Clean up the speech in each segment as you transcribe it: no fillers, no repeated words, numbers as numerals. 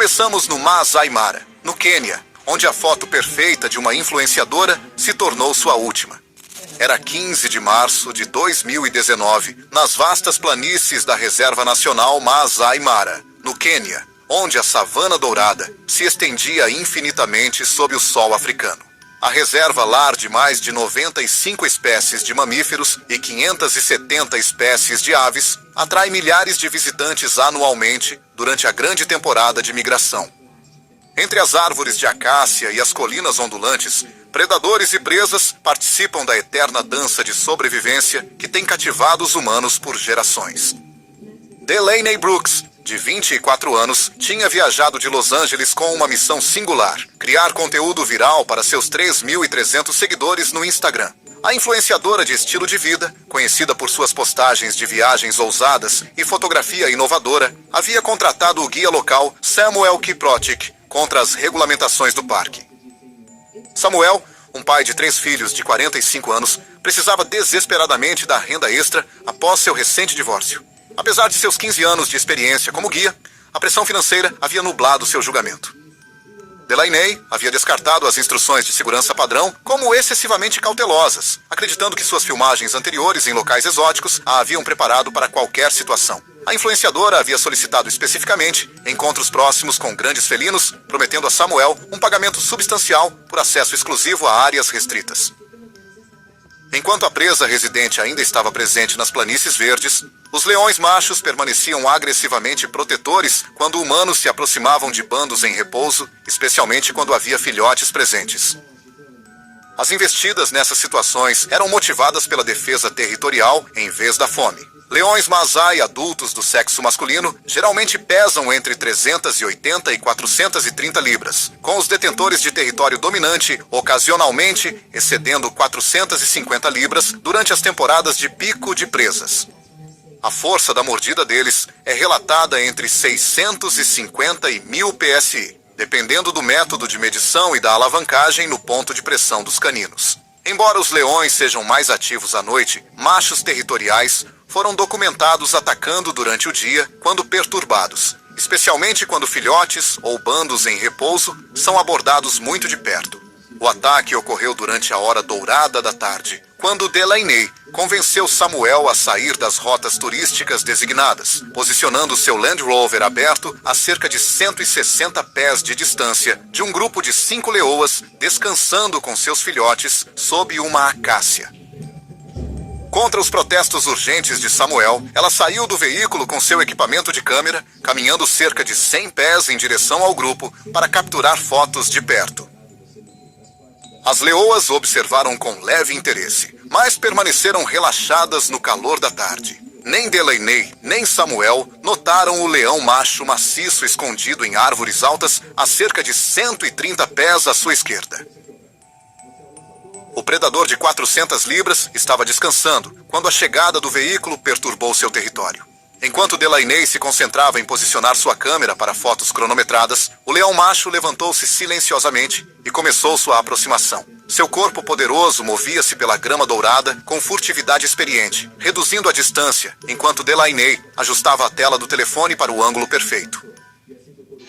Começamos no Maasai Mara, no Quênia, onde a foto perfeita de uma influenciadora se tornou sua última. Era 15 de março de 2019, nas vastas planícies da Reserva Nacional Maasai Mara, no Quênia, onde a savana dourada se estendia infinitamente sob o sol africano. A reserva, lar de mais de 95 espécies de mamíferos e 570 espécies de aves, atrai milhares de visitantes anualmente durante a grande temporada de migração. Entre as árvores de acácia e as colinas ondulantes, predadores e presas participam da eterna dança de sobrevivência que tem cativado os humanos por gerações. Delaney Brooks, de 24 anos, tinha viajado de Los Angeles com uma missão singular: criar conteúdo viral para seus 3.300 seguidores no Instagram. A influenciadora de estilo de vida, conhecida por suas postagens de viagens ousadas e fotografia inovadora, havia contratado o guia local Samuel Kiprotich contra as regulamentações do parque. Samuel, um pai de 3 filhos de 45 anos, precisava desesperadamente da renda extra após seu recente divórcio. Apesar de seus 15 anos de experiência como guia, a pressão financeira havia nublado seu julgamento. Delaney havia descartado as instruções de segurança padrão como excessivamente cautelosas, acreditando que suas filmagens anteriores em locais exóticos a haviam preparado para qualquer situação. A influenciadora havia solicitado especificamente encontros próximos com grandes felinos, prometendo a Samuel um pagamento substancial por acesso exclusivo a áreas restritas. Enquanto a presa residente ainda estava presente nas planícies verdes, os leões machos permaneciam agressivamente protetores quando humanos se aproximavam de bandos em repouso, especialmente quando havia filhotes presentes. As investidas nessas situações eram motivadas pela defesa territorial em vez da fome. Leões Maasai adultos do sexo masculino geralmente pesam entre 380 e 430 libras, com os detentores de território dominante ocasionalmente excedendo 450 libras durante as temporadas de pico de presas. A força da mordida deles é relatada entre 650 e 1000 psi, dependendo do método de medição e da alavancagem no ponto de pressão dos caninos. Embora os leões sejam mais ativos à noite, machos territoriais foram documentados atacando durante o dia quando perturbados, especialmente quando filhotes ou bandos em repouso são abordados muito de perto. O ataque ocorreu durante a hora dourada da tarde, quando Delaney convenceu Samuel a sair das rotas turísticas designadas, posicionando seu Land Rover aberto a cerca de 160 pés de distância de um grupo de 5 leoas descansando com seus filhotes sob uma acácia. Contra os protestos urgentes de Samuel, ela saiu do veículo com seu equipamento de câmera, caminhando cerca de 100 pés em direção ao grupo para capturar fotos de perto. As leoas observaram com leve interesse, mas permaneceram relaxadas no calor da tarde. Nem Delaney, nem Samuel notaram o leão macho maciço escondido em árvores altas a cerca de 130 pés à sua esquerda. O predador de 400 libras estava descansando quando a chegada do veículo perturbou seu território. Enquanto Delaney se concentrava em posicionar sua câmera para fotos cronometradas, o leão macho levantou-se silenciosamente e começou sua aproximação. Seu corpo poderoso movia-se pela grama dourada com furtividade experiente, reduzindo a distância, enquanto Delaney ajustava a tela do telefone para o ângulo perfeito.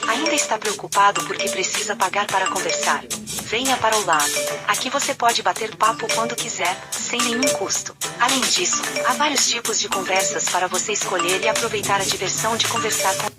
Ainda está preocupado porque precisa pagar para conversar? Venha para o lado. Aqui você pode bater papo quando quiser, sem nenhum custo. Além disso, há vários tipos de conversas para você escolher e aproveitar a diversão de conversar com...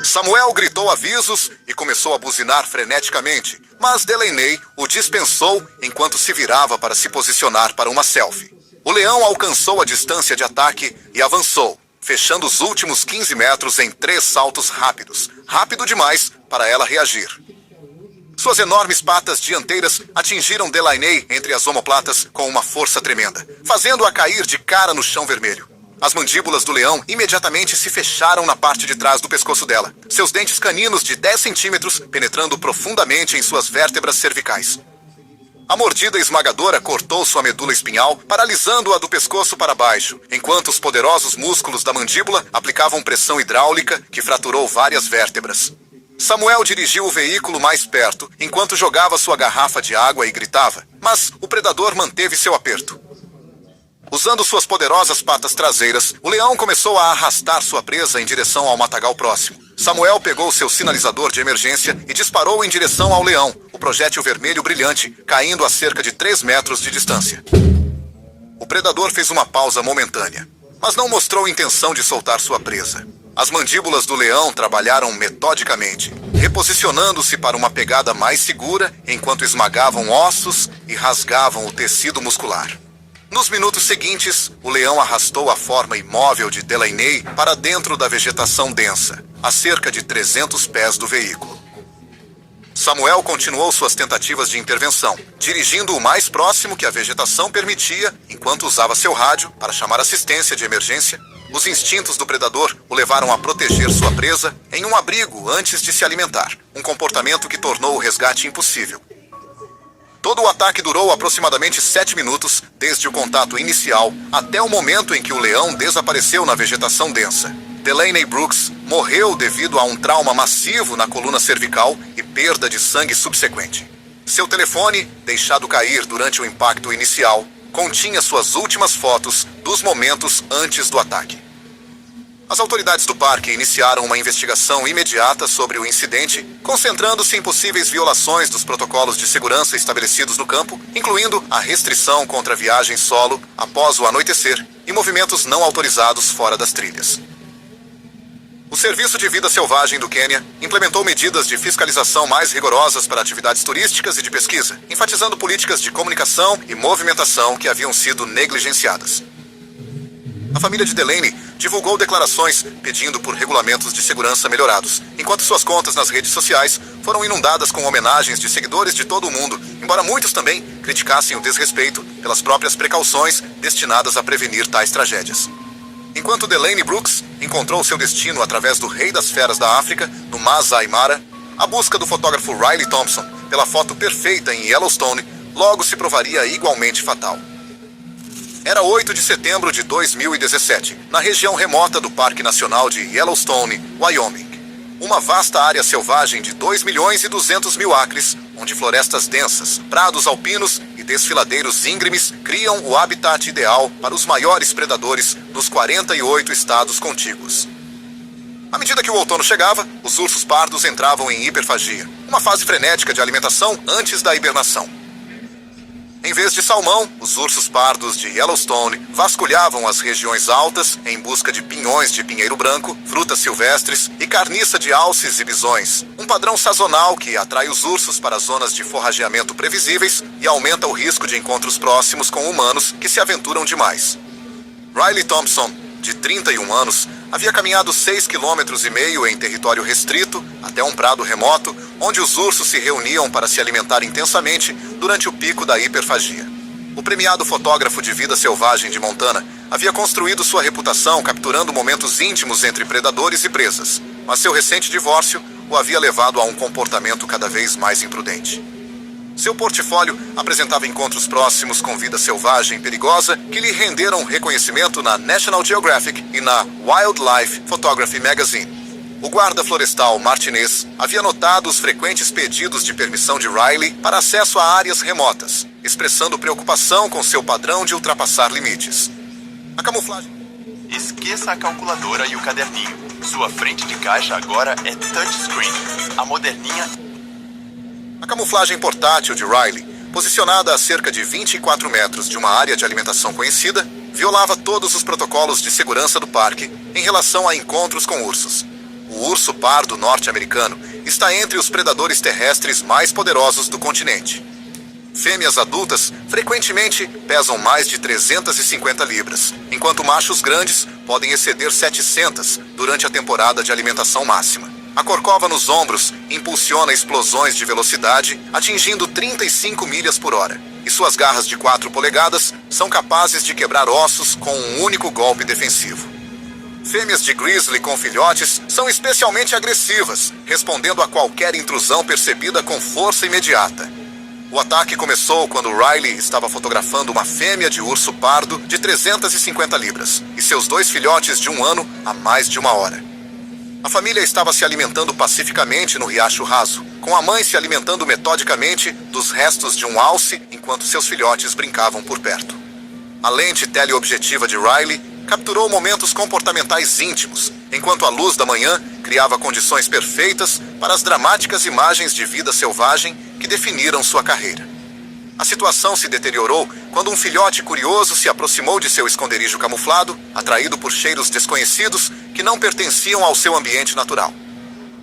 Samuel gritou avisos e começou a buzinar freneticamente, mas Delaney o dispensou enquanto se virava para se posicionar para uma selfie. O leão alcançou a distância de ataque e avançou, fechando os últimos 15 metros em 3 saltos rápidos, rápido demais para ela reagir. Suas enormes patas dianteiras atingiram Delaney entre as omoplatas com uma força tremenda, fazendo-a cair de cara no chão vermelho. As mandíbulas do leão imediatamente se fecharam na parte de trás do pescoço dela, seus dentes caninos de 10 centímetros penetrando profundamente em suas vértebras cervicais. A mordida esmagadora cortou sua medula espinhal, paralisando-a do pescoço para baixo, enquanto os poderosos músculos da mandíbula aplicavam pressão hidráulica que fraturou várias vértebras. Samuel dirigiu o veículo mais perto, enquanto jogava sua garrafa de água e gritava, mas o predador manteve seu aperto. Usando suas poderosas patas traseiras, o leão começou a arrastar sua presa em direção ao matagal próximo. Samuel pegou seu sinalizador de emergência e disparou em direção ao leão, o projétil vermelho brilhante, caindo a cerca de 3 metros de distância. O predador fez uma pausa momentânea, mas não mostrou intenção de soltar sua presa. As mandíbulas do leão trabalharam metodicamente, reposicionando-se para uma pegada mais segura enquanto esmagavam ossos e rasgavam o tecido muscular. Nos minutos seguintes, o leão arrastou a forma imóvel de Delaney para dentro da vegetação densa, a cerca de 300 pés do veículo. Samuel continuou suas tentativas de intervenção, dirigindo o mais próximo que a vegetação permitia, enquanto usava seu rádio para chamar assistência de emergência. Os instintos do predador o levaram a proteger sua presa em um abrigo antes de se alimentar, um comportamento que tornou o resgate impossível. Todo o ataque durou aproximadamente 7 minutos, desde o contato inicial até o momento em que o leão desapareceu na vegetação densa. Delaney Brooks morreu devido a um trauma massivo na coluna cervical e perda de sangue subsequente. Seu telefone, deixado cair durante o impacto inicial, continha suas últimas fotos dos momentos antes do ataque. As autoridades do parque iniciaram uma investigação imediata sobre o incidente, concentrando-se em possíveis violações dos protocolos de segurança estabelecidos no campo, incluindo a restrição contra viagens solo após o anoitecer e movimentos não autorizados fora das trilhas. O Serviço de Vida Selvagem do Quênia implementou medidas de fiscalização mais rigorosas para atividades turísticas e de pesquisa, enfatizando políticas de comunicação e movimentação que haviam sido negligenciadas. A família de Delaney divulgou declarações pedindo por regulamentos de segurança melhorados, enquanto suas contas nas redes sociais foram inundadas com homenagens de seguidores de todo o mundo, embora muitos também criticassem o desrespeito pelas próprias precauções destinadas a prevenir tais tragédias. Enquanto Delaney Brooks encontrou seu destino através do Rei das Feras da África, no Masai Mara, a busca do fotógrafo Riley Thompson pela foto perfeita em Yellowstone logo se provaria igualmente fatal. Era 8 de setembro de 2017, na região remota do Parque Nacional de Yellowstone, Wyoming. Uma vasta área selvagem de 2.200.000 acres, onde florestas densas, prados alpinos e desfiladeiros íngremes criam o habitat ideal para os maiores predadores dos 48 estados contíguos. À medida que o outono chegava, os ursos pardos entravam em hiperfagia, uma fase frenética de alimentação antes da hibernação. Em vez de salmão, os ursos pardos de Yellowstone vasculhavam as regiões altas em busca de pinhões de pinheiro branco, frutas silvestres e carniça de alces e bisões, um padrão sazonal que atrai os ursos para zonas de forrageamento previsíveis e aumenta o risco de encontros próximos com humanos que se aventuram demais. Riley Thompson, de 31 anos, havia caminhado 6,5 km em território restrito até um prado remoto, onde os ursos se reuniam para se alimentar intensamente durante o pico da hiperfagia. O premiado fotógrafo de vida selvagem de Montana havia construído sua reputação capturando momentos íntimos entre predadores e presas, mas seu recente divórcio o havia levado a um comportamento cada vez mais imprudente. Seu portfólio apresentava encontros próximos com vida selvagem perigosa que lhe renderam reconhecimento na National Geographic e na Wildlife Photography Magazine. O guarda florestal Martinez havia notado os frequentes pedidos de permissão de Riley para acesso a áreas remotas, expressando preocupação com seu padrão de ultrapassar limites. A camuflagem... Esqueça a calculadora e o caderninho. Sua frente de caixa agora é touchscreen. A moderninha... A camuflagem portátil de Riley, posicionada a cerca de 24 metros de uma área de alimentação conhecida, violava todos os protocolos de segurança do parque em relação a encontros com ursos. O urso pardo norte-americano está entre os predadores terrestres mais poderosos do continente. Fêmeas adultas frequentemente pesam mais de 350 libras, enquanto machos grandes podem exceder 700 durante a temporada de alimentação máxima. A corcova nos ombros impulsiona explosões de velocidade, atingindo 35 milhas por hora, e suas garras de 4 polegadas são capazes de quebrar ossos com um único golpe defensivo. Fêmeas de grizzly com filhotes são especialmente agressivas, respondendo a qualquer intrusão percebida com força imediata. O ataque começou quando Riley estava fotografando uma fêmea de urso pardo de 350 libras e seus 2 filhotes de 1 ano há mais de 1 hora. A família estava se alimentando pacificamente no riacho raso, com a mãe se alimentando metodicamente dos restos de um alce enquanto seus filhotes brincavam por perto. A lente teleobjetiva de Riley capturou momentos comportamentais íntimos, enquanto a luz da manhã criava condições perfeitas para as dramáticas imagens de vida selvagem que definiram sua carreira. A situação se deteriorou quando um filhote curioso se aproximou de seu esconderijo camuflado, atraído por cheiros desconhecidos que não pertenciam ao seu ambiente natural.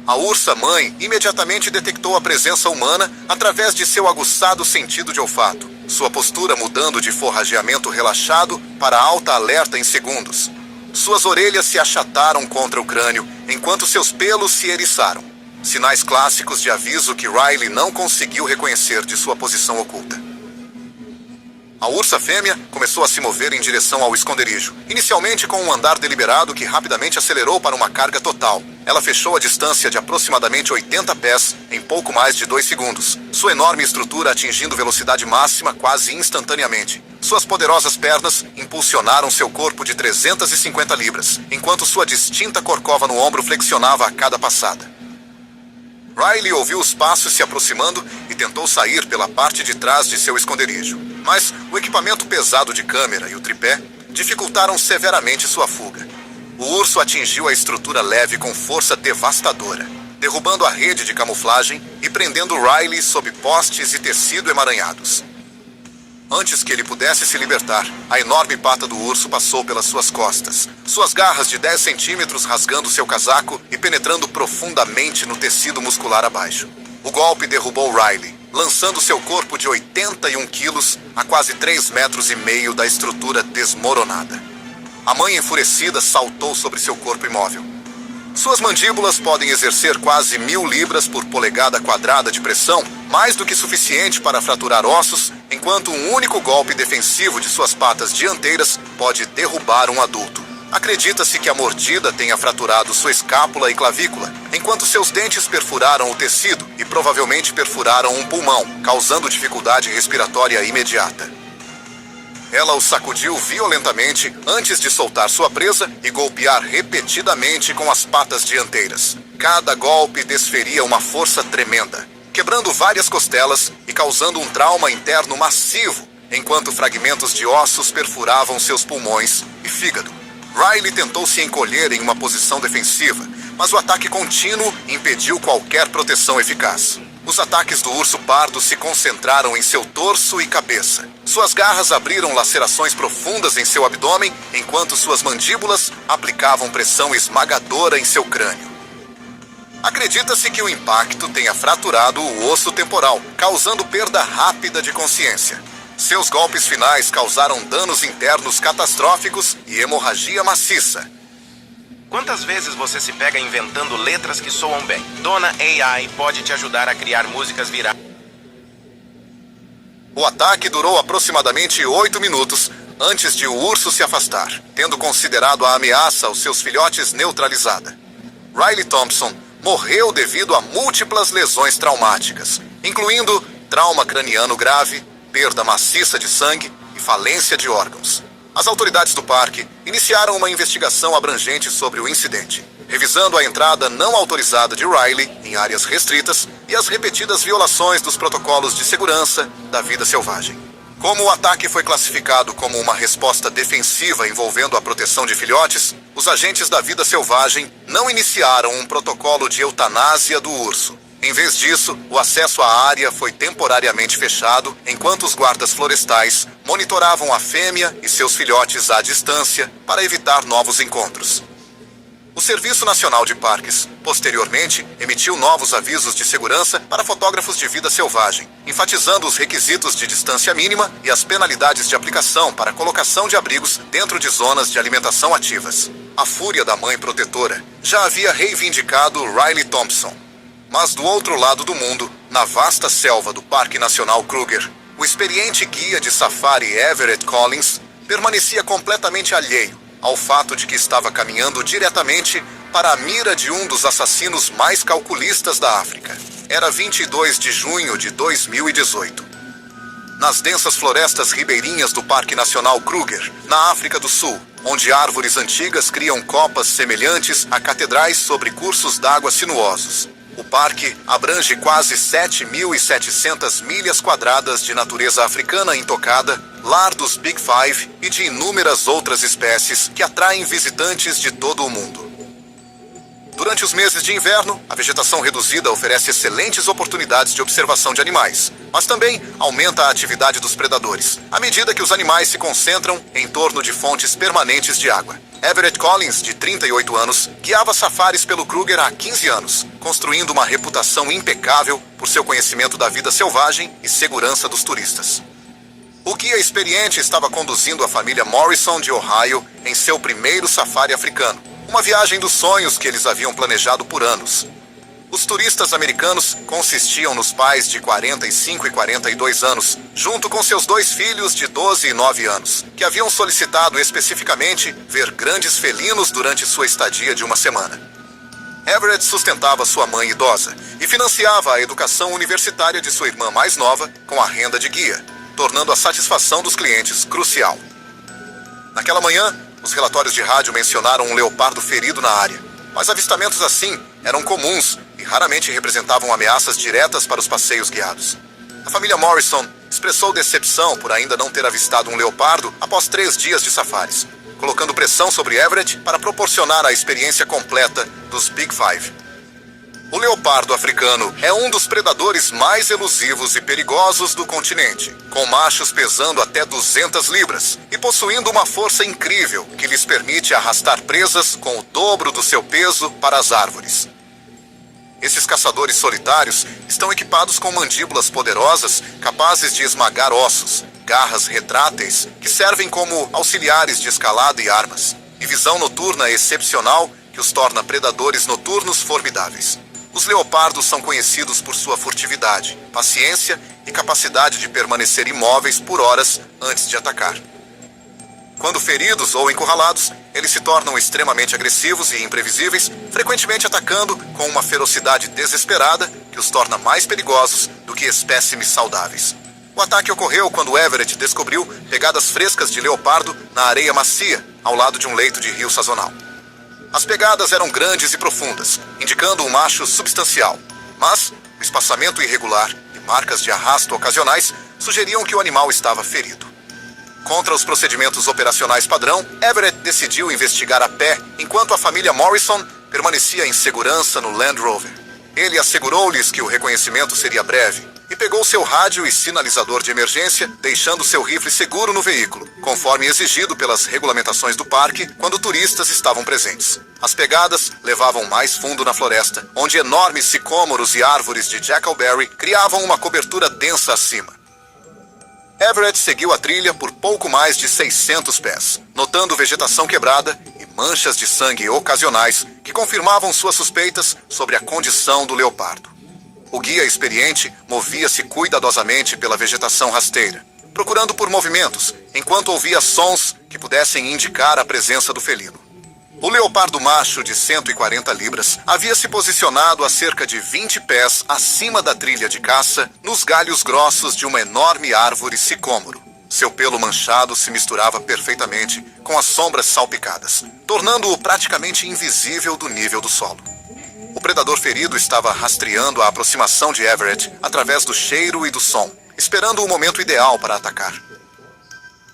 A ursa-mãe imediatamente detectou a presença humana através de seu aguçado sentido de olfato, sua postura mudando de forrageamento relaxado para alta alerta em segundos. Suas orelhas se achataram contra o crânio, enquanto seus pelos se eriçaram. Sinais clássicos de aviso que Riley não conseguiu reconhecer de sua posição oculta. A ursa fêmea começou a se mover em direção ao esconderijo, inicialmente com um andar deliberado que rapidamente acelerou para uma carga total. Ela fechou a distância de aproximadamente 80 pés em pouco mais de 2 segundos, sua enorme estrutura atingindo velocidade máxima quase instantaneamente. Suas poderosas pernas impulsionaram seu corpo de 350 libras, enquanto sua distinta corcova no ombro flexionava a cada passada. Riley ouviu os passos se aproximando e tentou sair pela parte de trás de seu esconderijo. Mas o equipamento pesado de câmera e o tripé dificultaram severamente sua fuga. O urso atingiu a estrutura leve com força devastadora, derrubando a rede de camuflagem e prendendo Riley sob postes e tecido emaranhados. Antes que ele pudesse se libertar, a enorme pata do urso passou pelas suas costas, suas garras de 10 centímetros rasgando seu casaco e penetrando profundamente no tecido muscular abaixo. O golpe derrubou Riley, lançando seu corpo de 81 quilos a quase 3,5 metros da estrutura desmoronada. A mãe enfurecida saltou sobre seu corpo imóvel. Suas mandíbulas podem exercer quase 1.000 libras por polegada quadrada de pressão, mais do que suficiente para fraturar ossos, enquanto um único golpe defensivo de suas patas dianteiras pode derrubar um adulto. Acredita-se que a mordida tenha fraturado sua escápula e clavícula, enquanto seus dentes perfuraram o tecido e provavelmente perfuraram um pulmão, causando dificuldade respiratória imediata. Ela o sacudiu violentamente antes de soltar sua presa e golpear repetidamente com as patas dianteiras. Cada golpe desferia uma força tremenda, quebrando várias costelas e causando um trauma interno massivo, enquanto fragmentos de ossos perfuravam seus pulmões e fígado. Riley tentou se encolher em uma posição defensiva, mas o ataque contínuo impediu qualquer proteção eficaz. Os ataques do urso pardo se concentraram em seu torso e cabeça. Suas garras abriram lacerações profundas em seu abdômen, enquanto suas mandíbulas aplicavam pressão esmagadora em seu crânio. Acredita-se que o impacto tenha fraturado o osso temporal, causando perda rápida de consciência. Seus golpes finais causaram danos internos catastróficos e hemorragia maciça. Quantas vezes você se pega inventando letras que soam bem? Dona AI pode te ajudar a criar músicas virais. O ataque durou aproximadamente 8 minutos antes de o urso se afastar, tendo considerado a ameaça aos seus filhotes neutralizada. Riley Thompson morreu devido a múltiplas lesões traumáticas, incluindo trauma craniano grave, perda maciça de sangue e falência de órgãos. As autoridades do parque iniciaram uma investigação abrangente sobre o incidente, revisando a entrada não autorizada de Riley em áreas restritas e as repetidas violações dos protocolos de segurança da vida selvagem. Como o ataque foi classificado como uma resposta defensiva envolvendo a proteção de filhotes, os agentes da vida selvagem não iniciaram um protocolo de eutanásia do urso. Em vez disso, o acesso à área foi temporariamente fechado enquanto os guardas florestais monitoravam a fêmea e seus filhotes à distância para evitar novos encontros. O Serviço Nacional de Parques, posteriormente, emitiu novos avisos de segurança para fotógrafos de vida selvagem, enfatizando os requisitos de distância mínima e as penalidades de aplicação para a colocação de abrigos dentro de zonas de alimentação ativas. A fúria da mãe protetora já havia reivindicado Riley Thompson. Mas do outro lado do mundo, na vasta selva do Parque Nacional Kruger, o experiente guia de safari Everett Collins permanecia completamente alheio ao fato de que estava caminhando diretamente para a mira de um dos assassinos mais calculistas da África. Era 22 de junho de 2018. Nas densas florestas ribeirinhas do Parque Nacional Kruger, na África do Sul, onde árvores antigas criam copas semelhantes a catedrais sobre cursos d'água sinuosos, O parque abrange quase 7.700 milhas quadradas de natureza africana intocada, lar dos Big Five e de inúmeras outras espécies que atraem visitantes de todo o mundo. Durante os meses de inverno, a vegetação reduzida oferece excelentes oportunidades de observação de animais, mas também aumenta a atividade dos predadores, à medida que os animais se concentram em torno de fontes permanentes de água. Everett Collins, de 38 anos, guiava safaris pelo Kruger há 15 anos, construindo uma reputação impecável por seu conhecimento da vida selvagem e segurança dos turistas. O guia experiente estava conduzindo a família Morrison de Ohio em seu primeiro safari africano, uma viagem dos sonhos que eles haviam planejado por anos. Os turistas americanos consistiam nos pais de 45 e 42 anos, junto com seus 2 filhos de 12 e 9 anos, que haviam solicitado especificamente ver grandes felinos durante sua estadia de uma semana. Everett sustentava sua mãe idosa e financiava a educação universitária de sua irmã mais nova com a renda de guia, tornando a satisfação dos clientes crucial. Naquela manhã, os relatórios de rádio mencionaram um leopardo ferido na área, mas avistamentos assim eram comuns e raramente representavam ameaças diretas para os passeios guiados. A família Morrison expressou decepção por ainda não ter avistado um leopardo após 3 dias de safaris, colocando pressão sobre Everett para proporcionar a experiência completa dos Big Five. O leopardo africano é um dos predadores mais elusivos e perigosos do continente, com machos pesando até 200 libras e possuindo uma força incrível que lhes permite arrastar presas com o dobro do seu peso para as árvores. Esses caçadores solitários estão equipados com mandíbulas poderosas capazes de esmagar ossos, garras retráteis que servem como auxiliares de escalada e armas, e visão noturna excepcional que os torna predadores noturnos formidáveis. Os leopardos são conhecidos por sua furtividade, paciência e capacidade de permanecer imóveis por horas antes de atacar. Quando feridos ou encurralados, eles se tornam extremamente agressivos e imprevisíveis, frequentemente atacando com uma ferocidade desesperada que os torna mais perigosos do que espécimes saudáveis. O ataque ocorreu quando Everett descobriu pegadas frescas de leopardo na areia macia, ao lado de um leito de rio sazonal. As pegadas eram grandes e profundas, indicando um macho substancial, mas o espaçamento irregular e marcas de arrasto ocasionais sugeriam que o animal estava ferido. Contra os procedimentos operacionais padrão, Everett decidiu investigar a pé enquanto a família Morrison permanecia em segurança no Land Rover. Ele assegurou-lhes que o reconhecimento seria breve e pegou seu rádio e sinalizador de emergência, deixando seu rifle seguro no veículo, conforme exigido pelas regulamentações do parque quando turistas estavam presentes. As pegadas levavam mais fundo na floresta, onde enormes sicômoros e árvores de Jackalberry criavam uma cobertura densa acima. Everett seguiu a trilha por pouco mais de 600 pés, notando vegetação quebrada e manchas de sangue ocasionais que confirmavam suas suspeitas sobre a condição do leopardo. O guia experiente movia-se cuidadosamente pela vegetação rasteira, procurando por movimentos, enquanto ouvia sons que pudessem indicar a presença do felino. O leopardo macho de 140 libras havia se posicionado a cerca de 20 pés acima da trilha de caça, nos galhos grossos de uma enorme árvore sicômoro. Seu pelo manchado se misturava perfeitamente com as sombras salpicadas, tornando-o praticamente invisível do nível do solo. O predador ferido estava rastreando a aproximação de Everett através do cheiro e do som, esperando o momento ideal para atacar.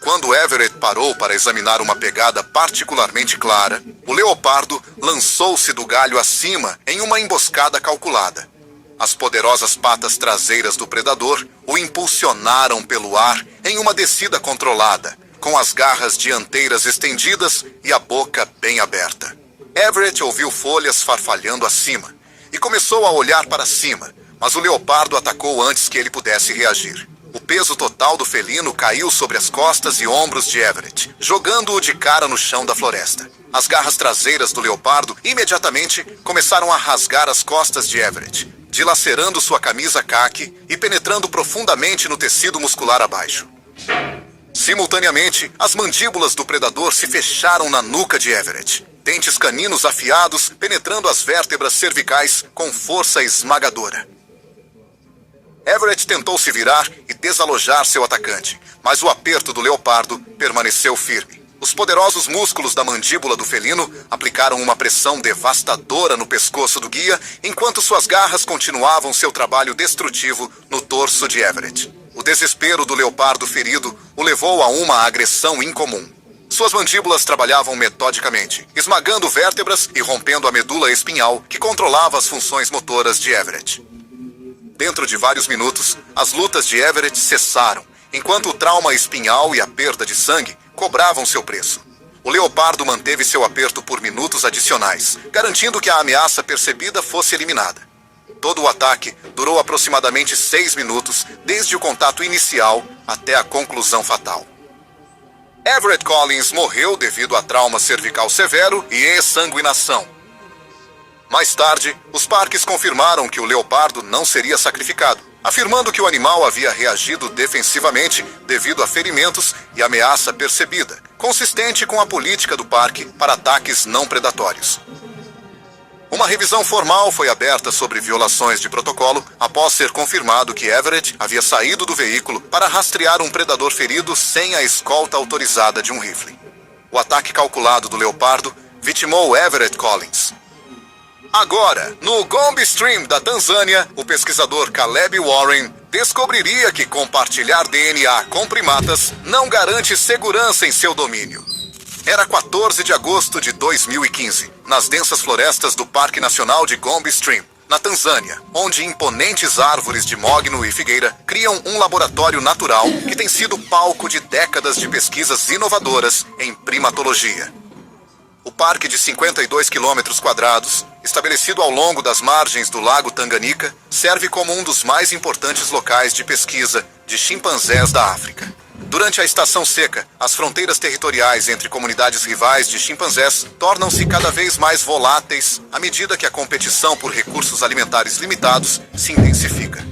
Quando Everett parou para examinar uma pegada particularmente clara, o leopardo lançou-se do galho acima em uma emboscada calculada. As poderosas patas traseiras do predador o impulsionaram pelo ar em uma descida controlada, com as garras dianteiras estendidas e a boca bem aberta. Everett ouviu folhas farfalhando acima e começou a olhar para cima, mas o leopardo atacou antes que ele pudesse reagir. O peso total do felino caiu sobre as costas e ombros de Everett, jogando-o de cara no chão da floresta. As garras traseiras do leopardo imediatamente começaram a rasgar as costas de Everett, dilacerando sua camisa caqui e penetrando profundamente no tecido muscular abaixo. Simultaneamente, as mandíbulas do predador se fecharam na nuca de Everett, dentes caninos afiados penetrando as vértebras cervicais com força esmagadora. Everett tentou se virar e desalojar seu atacante, mas o aperto do leopardo permaneceu firme. Os poderosos músculos da mandíbula do felino aplicaram uma pressão devastadora no pescoço do guia, enquanto suas garras continuavam seu trabalho destrutivo no torso de Everett. O desespero do leopardo ferido o levou a uma agressão incomum. Suas mandíbulas trabalhavam metodicamente, esmagando vértebras e rompendo a medula espinhal que controlava as funções motoras de Everett. Dentro de vários minutos, as lutas de Everett cessaram, enquanto o trauma espinhal e a perda de sangue cobravam seu preço. O leopardo manteve seu aperto por minutos adicionais, garantindo que a ameaça percebida fosse eliminada. Todo o ataque durou aproximadamente 6 minutos, desde o contato inicial até a conclusão fatal. Everett Collins morreu devido a trauma cervical severo e exsanguinação. Mais tarde, os parques confirmaram que o leopardo não seria sacrificado, afirmando que o animal havia reagido defensivamente devido a ferimentos e ameaça percebida, consistente com a política do parque para ataques não predatórios. Uma revisão formal foi aberta sobre violações de protocolo após ser confirmado que Everett havia saído do veículo para rastrear um predador ferido sem a escolta autorizada de um rifle. O ataque calculado do leopardo vitimou Everett Collins. Agora, no Gombe Stream da Tanzânia, o pesquisador Caleb Warren descobriria que compartilhar DNA com primatas não garante segurança em seu domínio. Era 14 de agosto de 2015, nas densas florestas do Parque Nacional de Gombe Stream, na Tanzânia, onde imponentes árvores de mogno e figueira criam um laboratório natural que tem sido palco de décadas de pesquisas inovadoras em primatologia. O parque de 52 km², estabelecido ao longo das margens do Lago Tanganica, serve como um dos mais importantes locais de pesquisa de chimpanzés da África. Durante a estação seca, as fronteiras territoriais entre comunidades rivais de chimpanzés tornam-se cada vez mais voláteis à medida que a competição por recursos alimentares limitados se intensifica.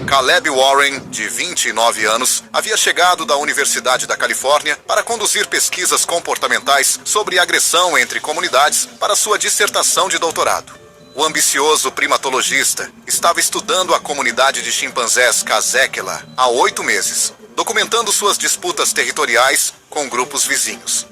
Caleb Warren, de 29 anos, havia chegado da Universidade da Califórnia para conduzir pesquisas comportamentais sobre agressão entre comunidades para sua dissertação de doutorado. O ambicioso primatologista estava estudando a comunidade de chimpanzés Kasekela há 8 meses, documentando suas disputas territoriais com grupos vizinhos.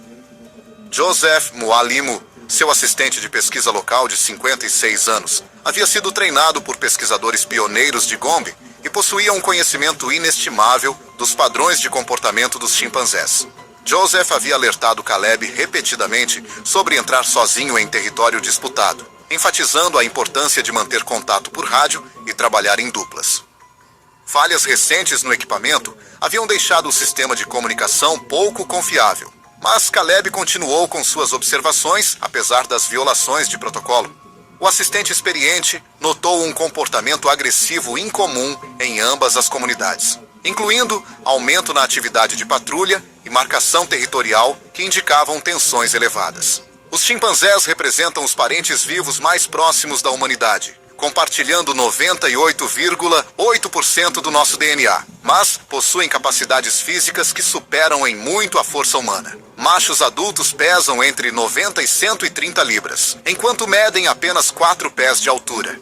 Joseph Mualimu, seu assistente de pesquisa local de 56 anos, havia sido treinado por pesquisadores pioneiros de Gombe e possuía um conhecimento inestimável dos padrões de comportamento dos chimpanzés. Joseph havia alertado Caleb repetidamente sobre entrar sozinho em território disputado, enfatizando a importância de manter contato por rádio e trabalhar em duplas. Falhas recentes no equipamento haviam deixado o sistema de comunicação pouco confiável, mas Caleb continuou com suas observações apesar das violações de protocolo. O assistente experiente notou um comportamento agressivo incomum em ambas as comunidades, incluindo aumento na atividade de patrulha e marcação territorial que indicavam tensões elevadas. Os chimpanzés representam os parentes vivos mais próximos da humanidade, compartilhando 98,8% do nosso DNA, mas possuem capacidades físicas que superam em muito a força humana. Machos adultos pesam entre 90 e 130 libras, enquanto medem apenas 4 pés de altura.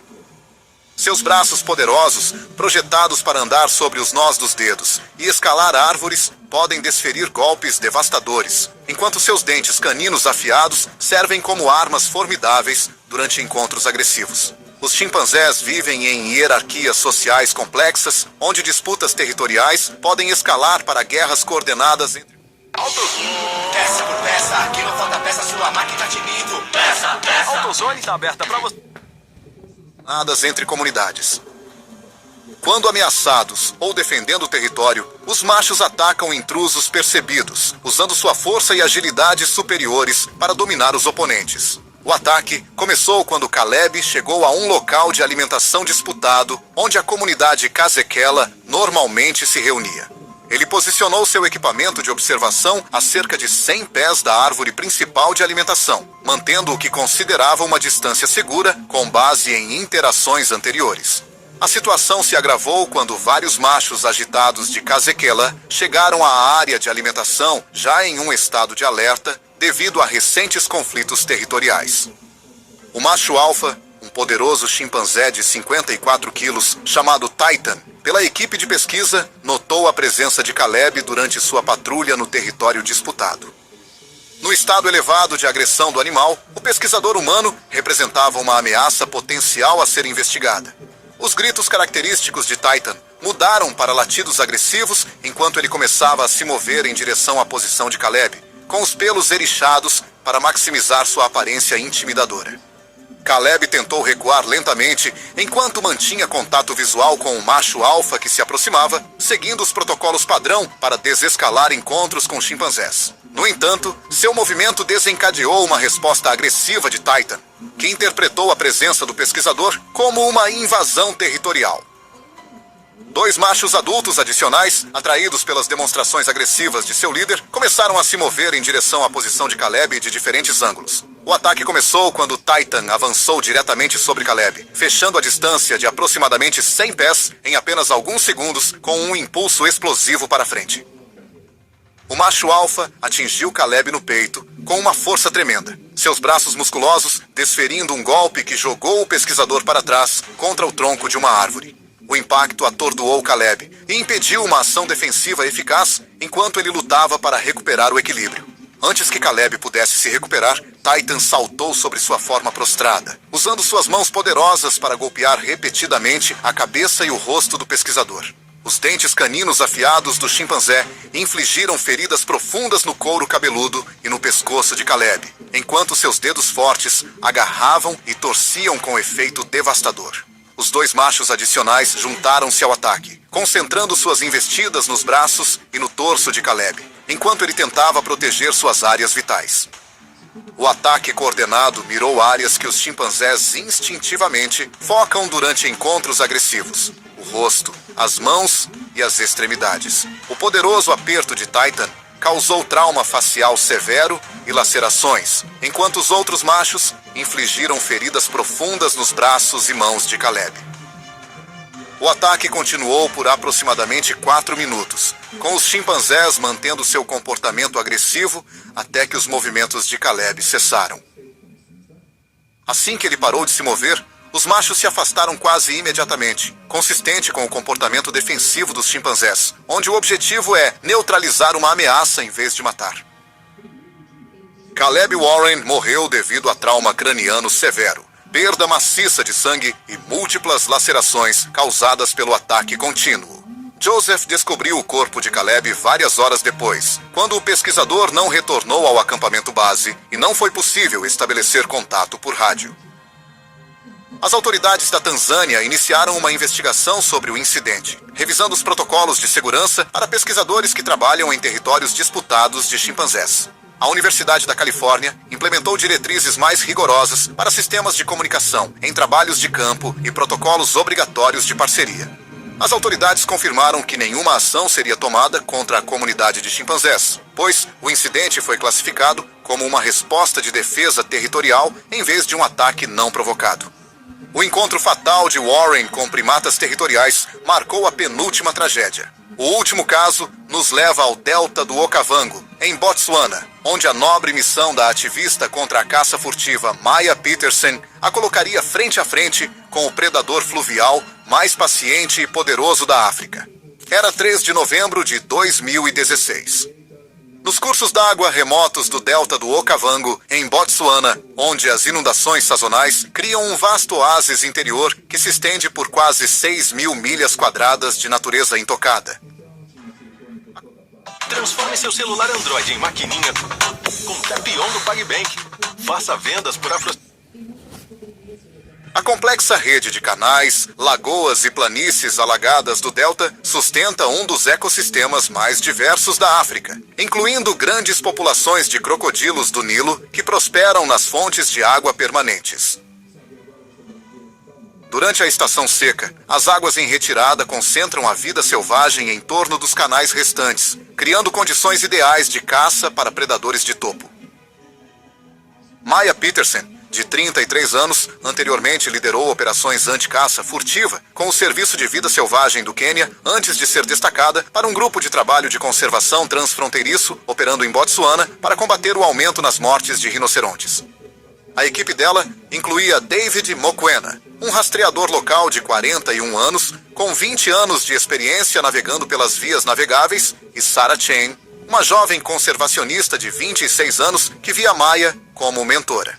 Seus braços poderosos, projetados para andar sobre os nós dos dedos e escalar árvores, podem desferir golpes devastadores, enquanto seus dentes caninos afiados servem como armas formidáveis durante encontros agressivos. Os chimpanzés vivem em hierarquias sociais complexas, onde disputas territoriais podem escalar para guerras coordenadas entre... Peça por peça, aqui não falta peça, sua máquina de nido. Peça. AutoZone está aberta para você. entre comunidades. Quando ameaçados ou defendendo o território, os machos atacam intrusos percebidos, usando sua força e agilidade superiores para dominar os oponentes. O ataque começou quando Caleb chegou a um local de alimentação disputado, onde a comunidade Kasekela normalmente se reunia. Ele posicionou seu equipamento de observação a cerca de 100 pés da árvore principal de alimentação, mantendo o que considerava uma distância segura com base em interações anteriores. A situação se agravou quando vários machos agitados de Kasekela chegaram à área de alimentação já em um estado de alerta devido a recentes conflitos territoriais. O macho alfa, um poderoso chimpanzé de 54 quilos chamado Titan, pela equipe de pesquisa, notou a presença de Caleb durante sua patrulha no território disputado. No estado elevado de agressão do animal, o pesquisador humano representava uma ameaça potencial a ser investigada. Os gritos característicos de Titan mudaram para latidos agressivos enquanto ele começava a se mover em direção à posição de Caleb, com os pelos eriçados para maximizar sua aparência intimidadora. Caleb tentou recuar lentamente enquanto mantinha contato visual com o macho alfa que se aproximava, seguindo os protocolos padrão para desescalar encontros com chimpanzés. No entanto, seu movimento desencadeou uma resposta agressiva de Titan, que interpretou a presença do pesquisador como uma invasão territorial. 2 machos adultos adicionais, atraídos pelas demonstrações agressivas de seu líder, começaram a se mover em direção à posição de Caleb de diferentes ângulos. O ataque começou quando Titan avançou diretamente sobre Caleb, fechando a distância de aproximadamente 100 pés em apenas alguns segundos com um impulso explosivo para frente. O macho alfa atingiu Caleb no peito com uma força tremenda, seus braços musculosos desferindo um golpe que jogou o pesquisador para trás contra o tronco de uma árvore. O impacto atordoou Caleb e impediu uma ação defensiva eficaz enquanto ele lutava para recuperar o equilíbrio. Antes que Caleb pudesse se recuperar, Titan saltou sobre sua forma prostrada, usando suas mãos poderosas para golpear repetidamente a cabeça e o rosto do pesquisador. Os dentes caninos afiados do chimpanzé infligiram feridas profundas no couro cabeludo e no pescoço de Caleb, enquanto seus dedos fortes agarravam e torciam com efeito devastador. Os 2 machos adicionais juntaram-se ao ataque, concentrando suas investidas nos braços e no torso de Caleb, enquanto ele tentava proteger suas áreas vitais. O ataque coordenado mirou áreas que os chimpanzés instintivamente focam durante encontros agressivos: o rosto, as mãos e as extremidades. O poderoso aperto de Titan causou trauma facial severo e lacerações, enquanto os outros machos infligiram feridas profundas nos braços e mãos de Caleb. O ataque continuou por aproximadamente 4 minutos, com os chimpanzés mantendo seu comportamento agressivo até que os movimentos de Caleb cessaram. Assim que ele parou de se mover, os machos se afastaram quase imediatamente, consistente com o comportamento defensivo dos chimpanzés, onde o objetivo é neutralizar uma ameaça em vez de matar. Caleb Warren morreu devido a trauma craniano severo, perda maciça de sangue e múltiplas lacerações causadas pelo ataque contínuo. Joseph descobriu o corpo de Caleb várias horas depois, quando o pesquisador não retornou ao acampamento base e não foi possível estabelecer contato por rádio. As autoridades da Tanzânia iniciaram uma investigação sobre o incidente, revisando os protocolos de segurança para pesquisadores que trabalham em territórios disputados de chimpanzés. A Universidade da Califórnia implementou diretrizes mais rigorosas para sistemas de comunicação em trabalhos de campo e protocolos obrigatórios de parceria. As autoridades confirmaram que nenhuma ação seria tomada contra a comunidade de chimpanzés, pois o incidente foi classificado como uma resposta de defesa territorial em vez de um ataque não provocado. O encontro fatal de Warren com primatas territoriais marcou a penúltima tragédia. O último caso nos leva ao delta do Okavango, em Botsuana, onde a nobre missão da ativista contra a caça furtiva Maya Petersen a colocaria frente a frente com o predador fluvial mais paciente e poderoso da África. Era 3 de novembro de 2016. Nos cursos d'água remotos do delta do Okavango, em Botsuana, onde as inundações sazonais criam um vasto oásis interior que se estende por quase 6.000 milhas quadradas de natureza intocada. Transforme seu celular Android em maquininha com Tap-on do PagBank. Faça vendas por A complexa rede de canais, lagoas e planícies alagadas do delta sustenta um dos ecossistemas mais diversos da África, incluindo grandes populações de crocodilos do Nilo que prosperam nas fontes de água permanentes. Durante a estação seca, as águas em retirada concentram a vida selvagem em torno dos canais restantes, criando condições ideais de caça para predadores de topo. Maya Petersen, de 33 anos, anteriormente liderou operações anti-caça furtiva com o Serviço de Vida Selvagem do Quênia antes de ser destacada para um grupo de trabalho de conservação transfronteiriço operando em Botsuana para combater o aumento nas mortes de rinocerontes. A equipe dela incluía David Mokoena, um rastreador local de 41 anos, com 20 anos de experiência navegando pelas vias navegáveis, e Sarah Chain, uma jovem conservacionista de 26 anos que via Maya como mentora.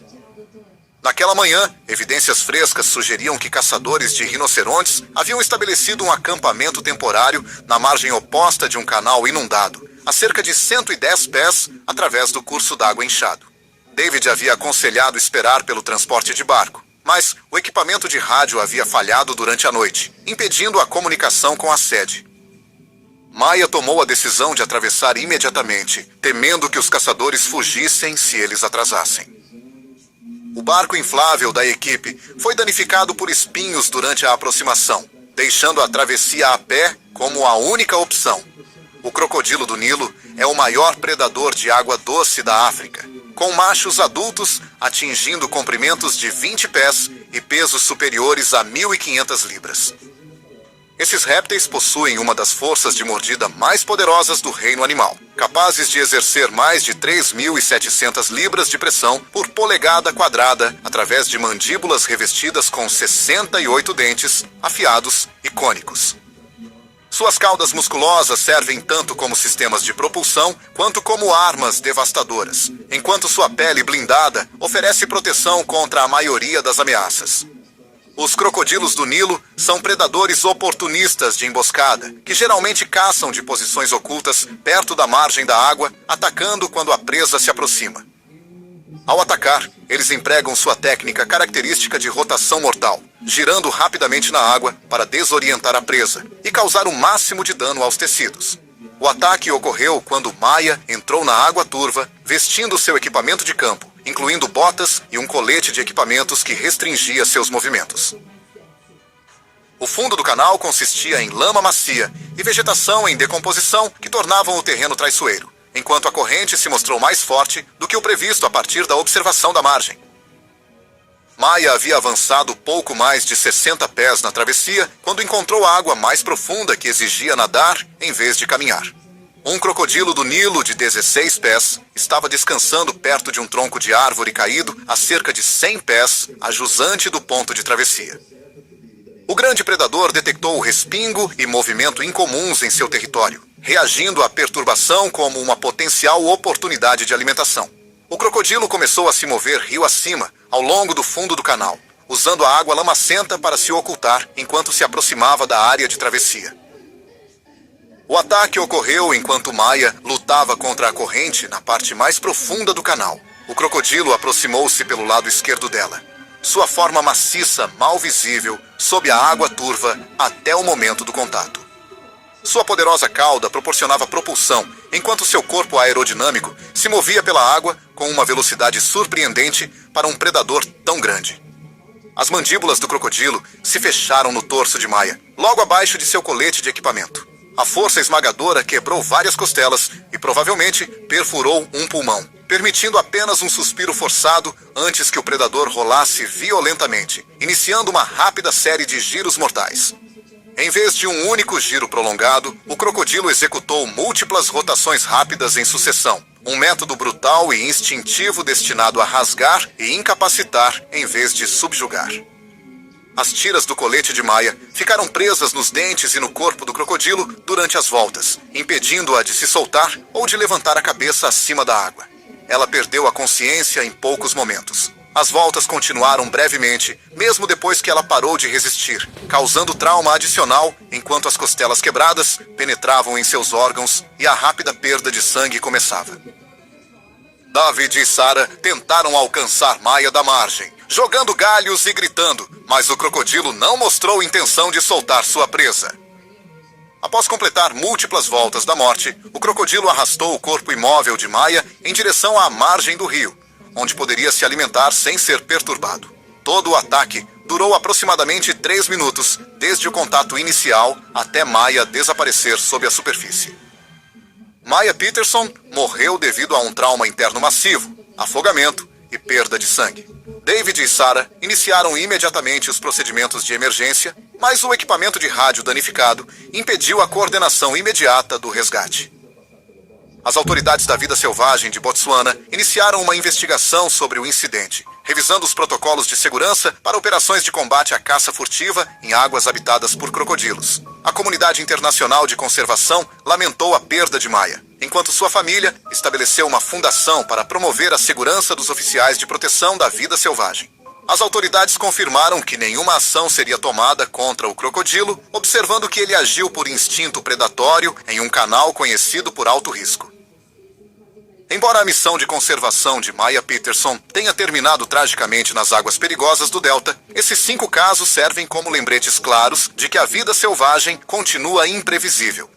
Naquela manhã, evidências frescas sugeriam que caçadores de rinocerontes haviam estabelecido um acampamento temporário na margem oposta de um canal inundado, a cerca de 110 pés através do curso d'água inchado. David havia aconselhado esperar pelo transporte de barco, mas o equipamento de rádio havia falhado durante a noite, impedindo a comunicação com a sede. Maya tomou a decisão de atravessar imediatamente, temendo que os caçadores fugissem se eles atrasassem. O barco inflável da equipe foi danificado por espinhos durante a aproximação, deixando a travessia a pé como a única opção. O crocodilo do Nilo é o maior predador de água doce da África, com machos adultos atingindo comprimentos de 20 pés e pesos superiores a 1.500 libras. Esses répteis possuem uma das forças de mordida mais poderosas do reino animal, capazes de exercer mais de 3.700 libras de pressão por polegada quadrada através de mandíbulas revestidas com 68 dentes, afiados e cônicos. Suas caudas musculosas servem tanto como sistemas de propulsão quanto como armas devastadoras, enquanto sua pele blindada oferece proteção contra a maioria das ameaças. Os crocodilos do Nilo são predadores oportunistas de emboscada, que geralmente caçam de posições ocultas perto da margem da água, atacando quando a presa se aproxima. Ao atacar, eles empregam sua técnica característica de rotação mortal, girando rapidamente na água para desorientar a presa e causar o máximo de dano aos tecidos. O ataque ocorreu quando Maya entrou na água turva, vestindo seu equipamento de campo, incluindo botas e um colete de equipamentos que restringia seus movimentos. O fundo do canal consistia em lama macia e vegetação em decomposição que tornavam o terreno traiçoeiro, enquanto a corrente se mostrou mais forte do que o previsto a partir da observação da margem. Maya havia avançado pouco mais de 60 pés na travessia quando encontrou a água mais profunda que exigia nadar em vez de caminhar. Um crocodilo do Nilo de 16 pés estava descansando perto de um tronco de árvore caído a cerca de 100 pés, a jusante do ponto de travessia. O grande predador detectou respingo e movimento incomuns em seu território, reagindo à perturbação como uma potencial oportunidade de alimentação. O crocodilo começou a se mover rio acima, ao longo do fundo do canal, usando a água lamacenta para se ocultar enquanto se aproximava da área de travessia. O ataque ocorreu enquanto Maya lutava contra a corrente na parte mais profunda do canal. O crocodilo aproximou-se pelo lado esquerdo dela, sua forma maciça mal visível sob a água turva até o momento do contato. Sua poderosa cauda proporcionava propulsão, enquanto seu corpo aerodinâmico se movia pela água com uma velocidade surpreendente para um predador tão grande. As mandíbulas do crocodilo se fecharam no torso de Maya, logo abaixo de seu colete de equipamento. A força esmagadora quebrou várias costelas e provavelmente perfurou um pulmão, permitindo apenas um suspiro forçado antes que o predador rolasse violentamente, iniciando uma rápida série de giros mortais. Em vez de um único giro prolongado, o crocodilo executou múltiplas rotações rápidas em sucessão, um método brutal e instintivo destinado a rasgar e incapacitar em vez de subjugar. As tiras do colete de Maya ficaram presas nos dentes e no corpo do crocodilo durante as voltas, impedindo-a de se soltar ou de levantar a cabeça acima da água. Ela perdeu a consciência em poucos momentos. As voltas continuaram brevemente, mesmo depois que ela parou de resistir, causando trauma adicional enquanto as costelas quebradas penetravam em seus órgãos e a rápida perda de sangue começava. David e Sarah tentaram alcançar Maya da margem, jogando galhos e gritando, mas o crocodilo não mostrou intenção de soltar sua presa. Após completar múltiplas voltas da morte, o crocodilo arrastou o corpo imóvel de Maya em direção à margem do rio, onde poderia se alimentar sem ser perturbado. Todo o ataque durou aproximadamente 3 minutos, desde o contato inicial até Maya desaparecer sob a superfície. Maya Peterson morreu devido a um trauma interno massivo, afogamento e perda de sangue. David e Sarah iniciaram imediatamente os procedimentos de emergência, mas o equipamento de rádio danificado impediu a coordenação imediata do resgate. As autoridades da vida selvagem de Botsuana iniciaram uma investigação sobre o incidente, revisando os protocolos de segurança para operações de combate à caça furtiva em águas habitadas por crocodilos. A comunidade internacional de conservação lamentou a perda de Maya enquanto sua família estabeleceu uma fundação para promover a segurança dos oficiais de proteção da vida selvagem. As autoridades confirmaram que nenhuma ação seria tomada contra o crocodilo, observando que ele agiu por instinto predatório em um canal conhecido por alto risco. Embora a missão de conservação de Maya Peterson tenha terminado tragicamente nas águas perigosas do Delta, esses 5 casos servem como lembretes claros de que a vida selvagem continua imprevisível.